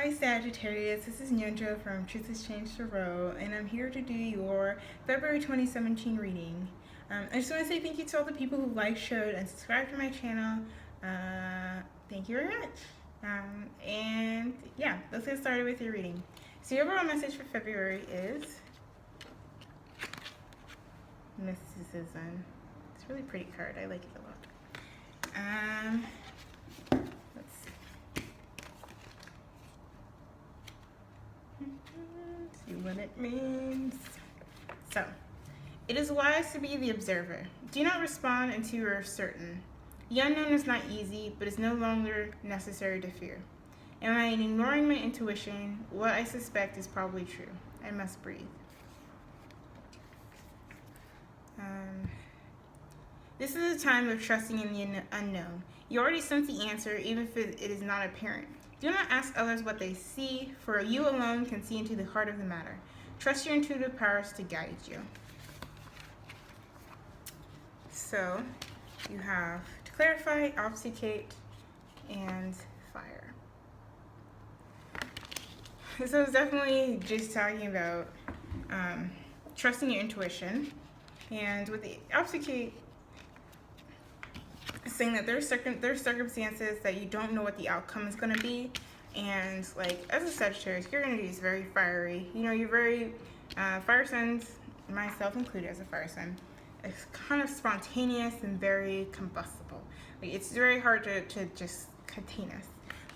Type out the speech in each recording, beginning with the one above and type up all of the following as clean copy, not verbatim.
Hi Sagittarius, this is Nyanja from Truth Has Changed Tarot, and I'm here to do your February 2017 reading. I just want to say thank you to all the people who liked, shared, and subscribed to my channel. Thank you very much. And yeah, let's get started with your reading. So your overall message for February is mysticism. It's a really pretty card. I like it a lot. Let's see what it means. So, it is wise to be the observer. Do not respond until you are certain. The unknown is not easy, but is no longer necessary to fear. Am I ignoring my intuition? What I suspect is probably true. I must breathe. This is a time of trusting in the unknown. You already sense the answer, even if it is not apparent. Do not ask others what they see, for you alone can see into the heart of the matter. Trust your intuitive powers to guide you. So, you have to clarify, obfuscate, and fire. So it's definitely just talking about trusting your intuition. And with the obfuscate, saying that there's circumstances that you don't know what the outcome is going to be, and like as a Sagittarius, your energy is very fiery. You know, you're very fire signs, myself included as a fire sign. It's kind of spontaneous and very combustible. Like, it's very hard to just contain us.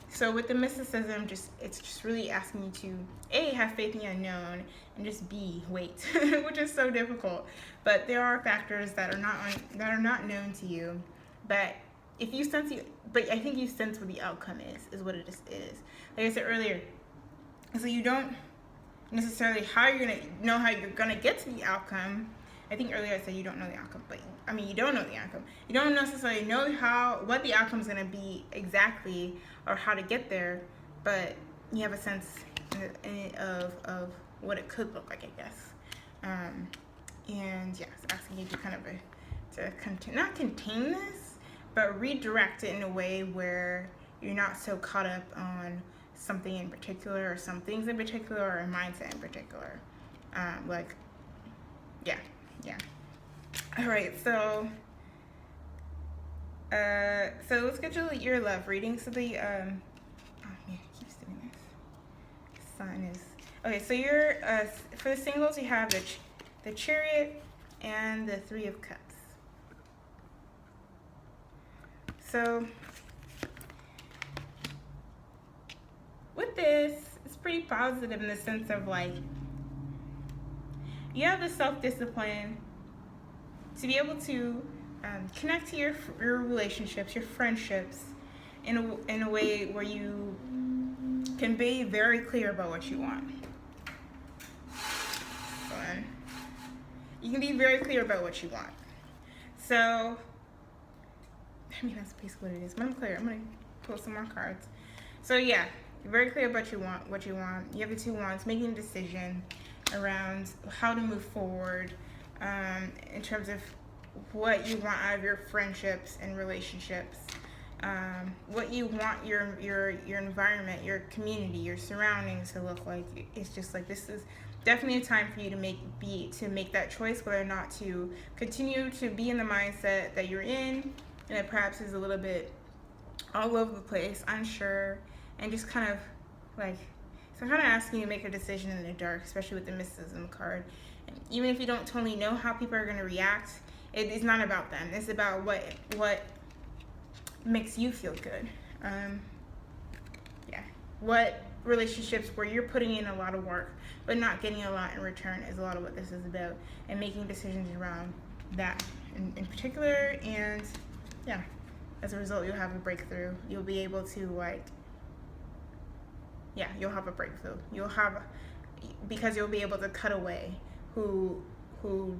So with the mysticism, it's just really asking you to A, have faith in the unknown, and just B, wait, which is so difficult. But there are factors that are not known to you. But if you sense but I think you sense what the outcome is what it is. Like I said earlier, so you don't necessarily know how you're gonna get to the outcome. I think earlier I said you don't know the outcome, but I mean you don't know the outcome. You don't necessarily know what the outcome is gonna be exactly or how to get there, but you have a sense of what it could look like, I guess. And yes, asking you to kind of not contain this, but redirect it in a way where you're not so caught up on something in particular, or some things in particular, or a mindset in particular. Yeah. All right, so let's get your love reading. So the oh man, it keeps doing this. Sun is okay. So you're for the singles, you have the Chariot and the Three of Cups. So with this, it's pretty positive in the sense of like you have the self-discipline to be able to connect to your relationships, your friendships, in a way where you can be very clear about what you want. You can be very clear about what you want. So I mean, that's basically what it is. But I'm clear. I'm going to pull some more cards. So yeah, you're very clear about what you want. You have the two wands, making a decision around how to move forward in terms of what you want out of your friendships and relationships, what you want your environment, your community, your surroundings to look like. It's just like this is definitely a time for you to make that choice, whether or not to continue to be in the mindset that you're in, and it perhaps is a little bit all over the place, unsure, and just kind of like, so I'm kind of asking you to make a decision in the dark, especially with the mysticism card. And even if you don't totally know how people are going to react, it's not about them. It's about what makes you feel good. What relationships where you're putting in a lot of work but not getting a lot in return is a lot of what this is about, and making decisions around that in particular. And yeah, as a result, you'll have a breakthrough. You'll be able to you'll have a breakthrough. Because you'll be able to cut away who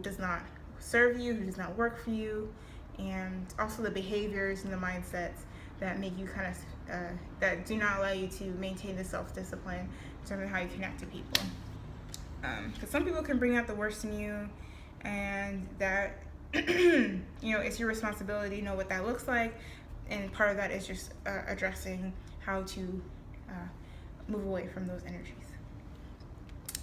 does not serve you, who does not work for you, and also the behaviors and the mindsets that make you kind of that do not allow you to maintain the self-discipline in terms of how you connect to people. Because some people can bring out the worst in you, and that it's your responsibility to know what that looks like, and part of that is just addressing how to move away from those energies.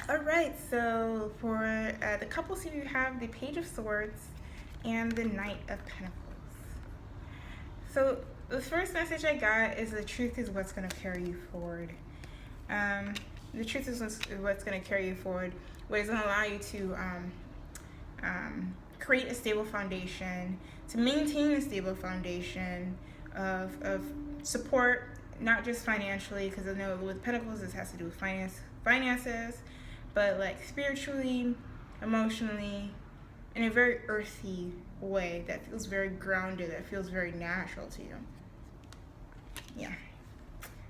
All right, so for the couples here, you have the Page of Swords and the Knight of Pentacles. So the first message I got is the truth is what's going to carry you forward. The truth is what's going to carry you forward, what is going to allow you to create a stable foundation, to maintain a stable foundation of support, not just financially, because I know with Pentacles this has to do with finances, but like spiritually, emotionally, in a very earthy way that feels very grounded, that feels very natural to you. Yeah.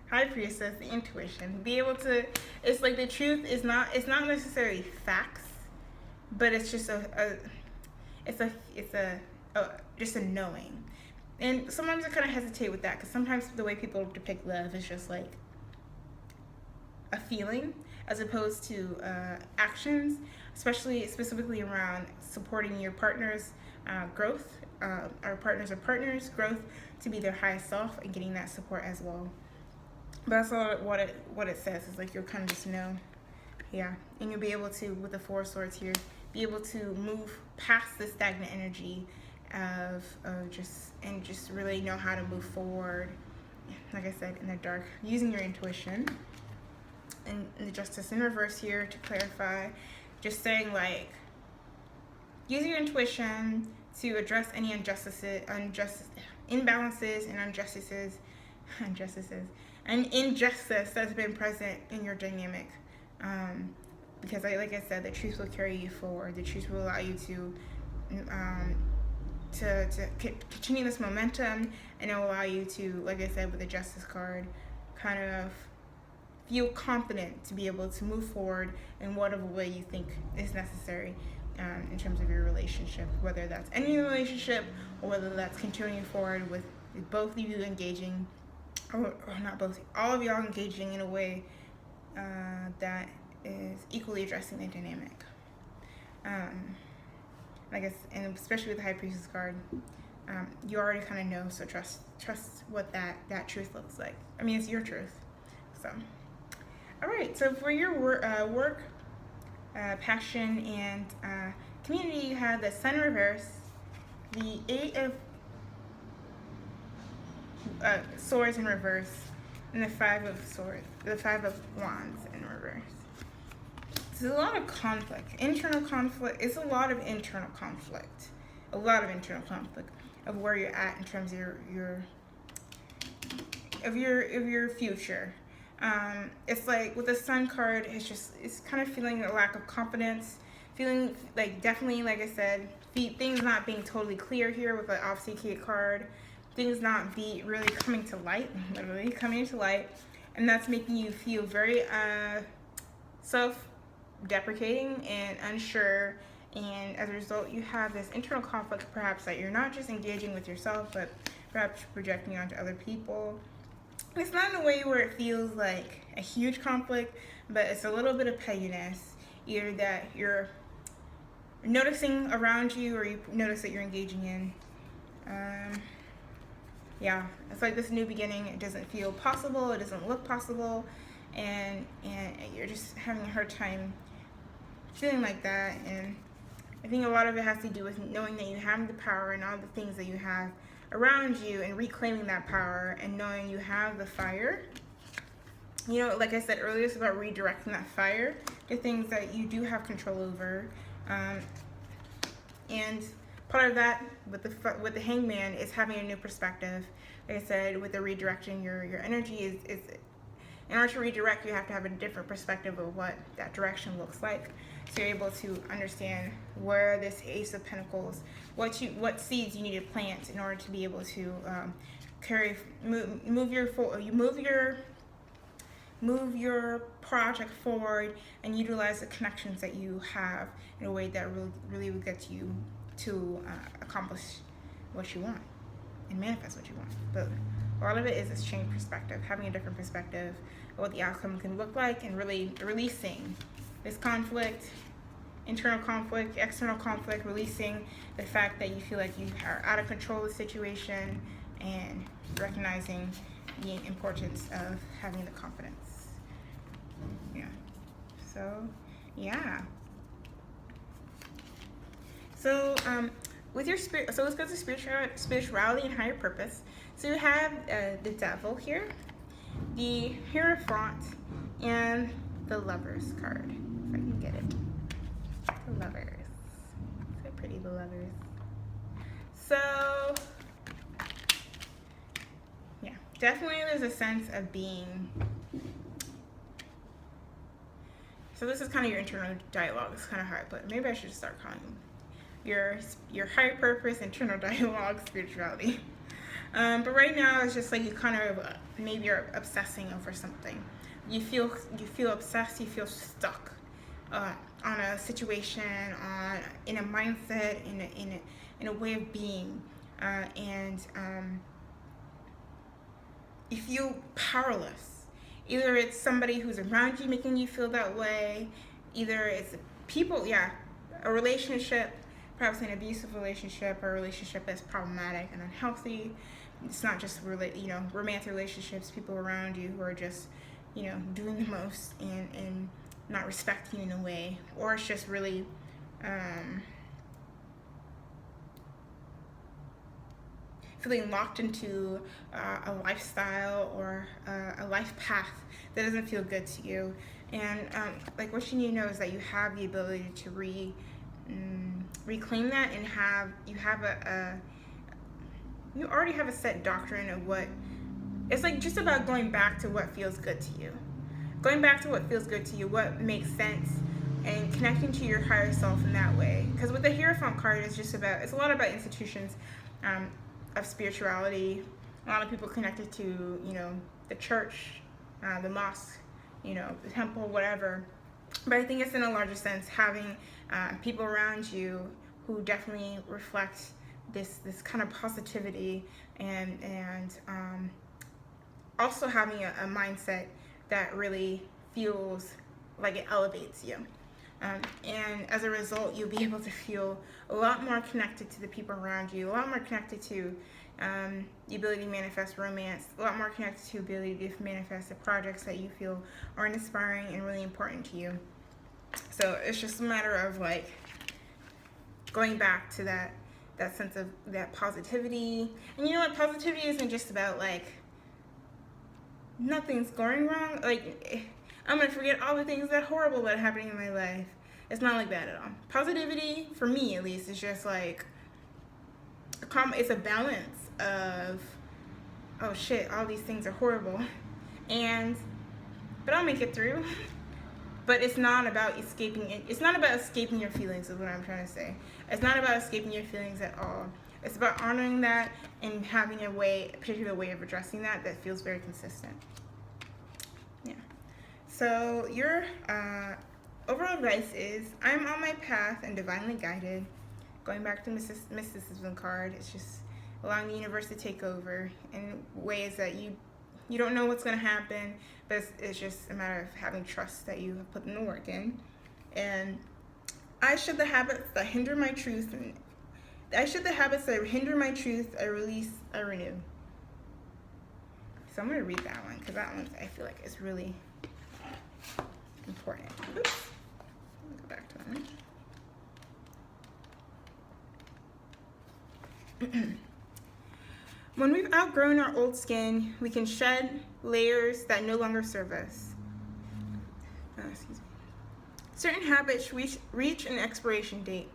High Priestess, the intuition. Be able to, it's like the truth is not, it's not necessarily facts, but it's just just a knowing. And sometimes I kind of hesitate with that, because sometimes the way people depict love is just like a feeling as opposed to actions, specifically around supporting your partner's growth, our partners growth to be their highest self, and getting that support as well. But that's all what it says is like you'll kind of just know, yeah, and you'll be able to, with the Four of Swords here, be able to move past the stagnant energy of just really know how to move forward. Like I said, in the dark, using your intuition. And the Justice in reverse here to clarify, just saying like, use your intuition to address any imbalances and injustice that's been present in your dynamic. Because like I said, the truth will carry you forward. The truth will allow you to continue this momentum, and it will allow you to, like I said, with the Justice card, kind of feel confident to be able to move forward in whatever way you think is necessary in terms of your relationship, whether that's any relationship or whether that's continuing forward with both of you engaging, or not both, all of y'all engaging in a way that is equally addressing the dynamic. I guess, and especially with the High Priestess card, you already kind of know, so trust what that truth looks like. I mean, it's your truth. So, all right, so for your work, passion, and community, you have the Sun in reverse, the Eight of Swords in reverse, and the Five of Wands in reverse. There's a lot of conflict, internal conflict. It's a lot of internal conflict, of where you're at in terms of your future. It's like with the Sun card, it's kind of feeling a lack of confidence, feeling like, definitely, like I said, things not being totally clear here with the Obfuscate card, things not be really coming to light, literally coming to light, and that's making you feel very self-deprecating and unsure, and as a result you have this internal conflict, perhaps that you're not just engaging with yourself, but perhaps projecting onto other people. It's not in a way where it feels like a huge conflict, but it's a little bit of pettiness, either that you're noticing around you or you notice that you're engaging in. Yeah, it's like this new beginning. It doesn't feel possible, it doesn't look possible, and you're just having a hard time feeling like that. And I think a lot of it has to do with knowing that you have the power and all the things that you have around you, and reclaiming that power, and knowing you have the fire. You know, like I said earlier, it's about redirecting that fire to things that you do have control over. And part of that with the Hangman is having a new perspective. Like I said, with the redirecting, your energy is in order to redirect, you have to have a different perspective of what that direction looks like. So you're able to understand where this Ace of Pentacles, what seeds you need to plant in order to be able to move your project forward, and utilize the connections that you have in a way that really will get you to accomplish what you want and manifest what you want. But a lot of it is this change perspective, having a different perspective of what the outcome can look like, and really releasing this conflict, internal conflict, external conflict, releasing the fact that you feel like you are out of control of the situation, and recognizing the importance of having the confidence. So, yeah. So, with your spirit, so let's go to spirituality and higher purpose. So you have the devil here, the Hierophant, and the Lovers card. If I can get it. The Lovers. So pretty, the Lovers. So, yeah, definitely there's a sense of being. So this is kind of your internal dialogue. It's kind of how I put it. Maybe I should start calling them your higher purpose, internal dialogue, spirituality. But right now it's just like you kind of maybe you're obsessing over something. You feel obsessed. You feel stuck on a situation, in a mindset, in a way of being, and you feel powerless. Either it's somebody who's around you making you feel that way. Either it's people, a relationship. Perhaps an abusive relationship or a relationship that's problematic and unhealthy. It's not just romantic relationships, people around you who are just, doing the most and not respecting you in a way. Or it's just really feeling locked into a lifestyle or a life path that doesn't feel good to you. And like what you need to know is that you have the ability to reclaim that and you already have a set doctrine of what it's like, just about going back to what feels good to you, what makes sense, and connecting to your higher self in that way. Because with the Hierophant card, it's a lot about institutions of spirituality. A lot of people connected to the church, the mosque, the temple, whatever. But I think it's in a larger sense having people around you who definitely reflect this kind of positivity and also having a mindset that really feels like it elevates you. And as a result, you'll be able to feel a lot more connected to the people around you, a lot more connected to the ability to manifest romance, a lot more connected to the ability to manifest the projects that you feel are inspiring and really important to you. So it's just a matter of like going back to that sense of that positivity. And you know what? Positivity isn't just about like nothing's going wrong. Like I'm gonna forget all the things that are horrible that are happening in my life. It's not like that at all. Positivity, for me at least, is just like it's a balance of, oh shit, all these things are horrible, but I'll make it through. But it's not about escaping it. It's not about escaping your feelings, is what I'm trying to say. It's not about escaping your feelings at all. It's about honoring that and having a particular way of addressing that feels very consistent. Yeah. So your overall advice is, I'm on my path and divinely guided. Going back to mysticism card, it's just allowing the universe to take over in ways that you don't know what's going to happen, but it's just a matter of having trust that you have put in the work in. And I shed the habits that hinder my truth, I release, I renew. So I'm going to read that one, because that one I feel like is really important. Oops. Let me go back to that one. When we've outgrown our old skin, we can shed layers that no longer serve us. Certain habits reach an expiration date,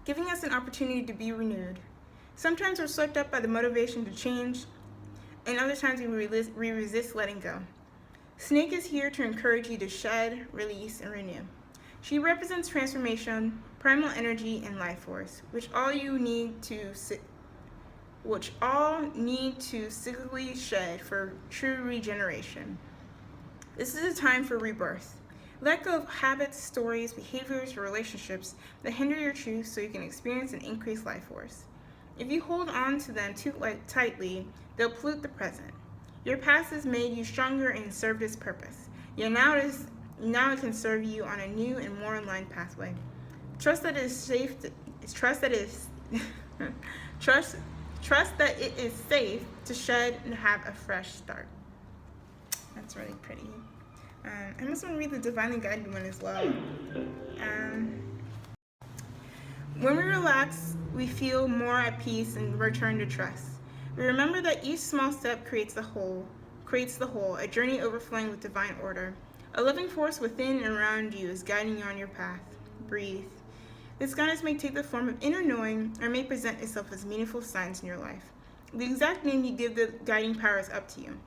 giving us an opportunity to be renewed. Sometimes we're swept up by the motivation to change, and other times we resist letting go. Snake is here to encourage you to shed, release, and renew. She represents transformation, primal energy, and life force, which all need to cyclically shed for true regeneration. This is a time for rebirth. Let go of habits, stories, behaviors, or relationships that hinder your truth so you can experience an increased life force. If you hold on to them too tightly, they'll pollute the present. Your past has made you stronger and served its purpose. Yet now it can serve you on a new and more aligned pathway. Trust that it is safe to shed and have a fresh start. That's really pretty. I must want to read the divinely guided one as well. When we relax, we feel more at peace and return to trust. We remember that each small step creates the whole, a journey overflowing with divine order. A living force within and around you is guiding you on your path. Breathe. This guidance may take the form of inner knowing or may present itself as meaningful signs in your life. The exact name you give the guiding power is up to you.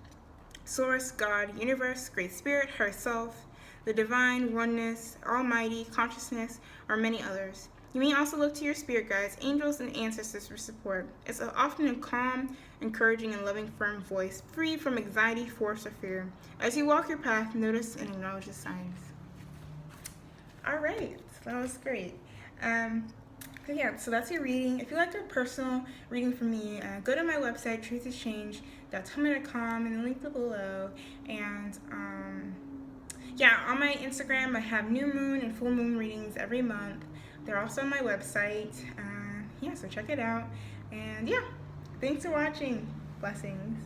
Source, God, universe, Great Spirit, herself, the divine, oneness, almighty, consciousness, or many others. You may also look to your spirit guides, angels, and ancestors for support. It's often a calm, encouraging, and loving, firm voice, free from anxiety, force, or fear. As you walk your path, notice and acknowledge the signs. All right, so that was great. So that's your reading. If you liked a personal reading from me, go to my website, truthexchange.tumblr.com, and the link below. And on my Instagram, I have new moon and full moon readings every month. They're also on my website. So check it out. And thanks for watching. Blessings.